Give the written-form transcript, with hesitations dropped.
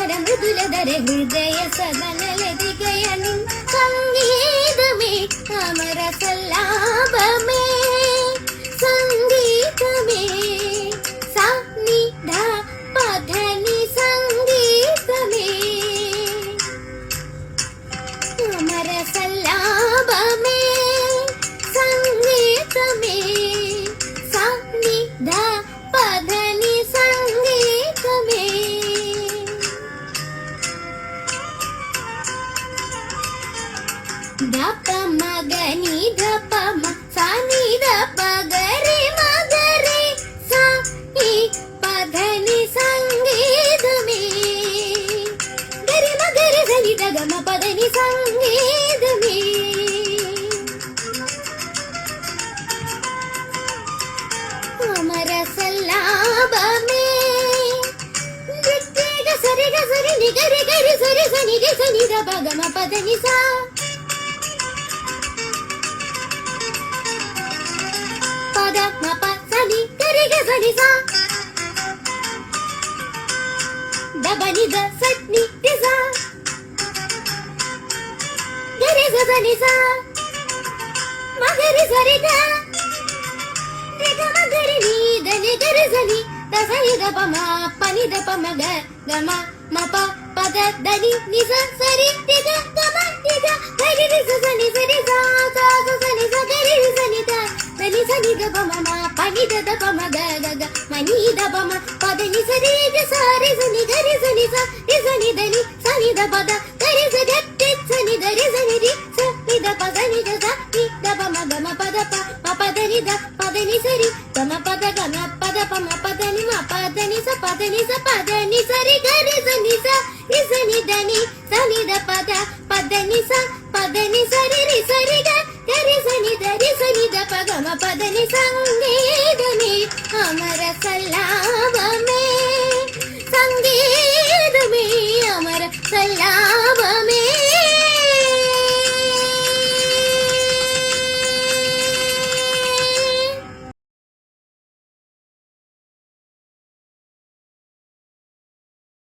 സുന്ദര മൃദുലധര ഹൃദയ സദനലതികയണി സംഗീതമേ അമര സല്ലാപമേ സംഗീതമേ സനിധ പധനി സംഗീതമേ അമര സല്ലാപമേ സംഗീതമേ സനിധ പധനി സംഗീതമേ ദപ മഗനി ദപ മ സനി ദപ ഗരി മഗരി സനി പധനി സംഗീതമേ ഗരി മഗരി സനി ദഗമ പധനി സംഗീതമേ അമര സല്ലാപമേ ഗ സരി നി ഗരി ഗരി സരി സനി ദപ ഗമ പധനി സ പദ മപ സനി ഗരി ഗ സനി സ ദബനി ദ സനി തി സ ഗരി ഗ സനി സ മഗരി സരി ഗ രി ഗ മഗരി നി ദ നി ഗരി സനി ത സനി ദ പ മ പ നി ദ പ മ ഗ ഗ മ മ പ പദ ദ നി നി സ സരി തി ഗ ഗ മ തി ഗ ഗരി രി സ സനി സരി സ സ സ സനി സ ഗരി രി സനി ത നി സനി ദ പ മ മ പ നി ദ ദ പ മ ഗ ഗ ഗ മ നി ദ പ മ പദ നി സരി ഗ സ രി സനി ഗരി സനി സ രി സനി ദ നി സനി ദ പദ ഗരി സ ഗ തി സനി ദ രി സനി രി സ നി ദ പ സനി ഗ സ നി ദ പ മ ഗ മ പദ പ മ പദ നി ദ പദ നി സരി ഗ മ പദ ഗ മ പദ പ മ പദ നി മ പദ നി സ പദ നി സ പദ നി സരി ഗരി സനി സ രി സനി ദ നി സനി ദ പദ പദ നി സ പദ നി സരി രി സരി ഗ ഗരി സനി ദ രി സനി ദ പ ഗ മ പദ നി സംഗീതമേ അമര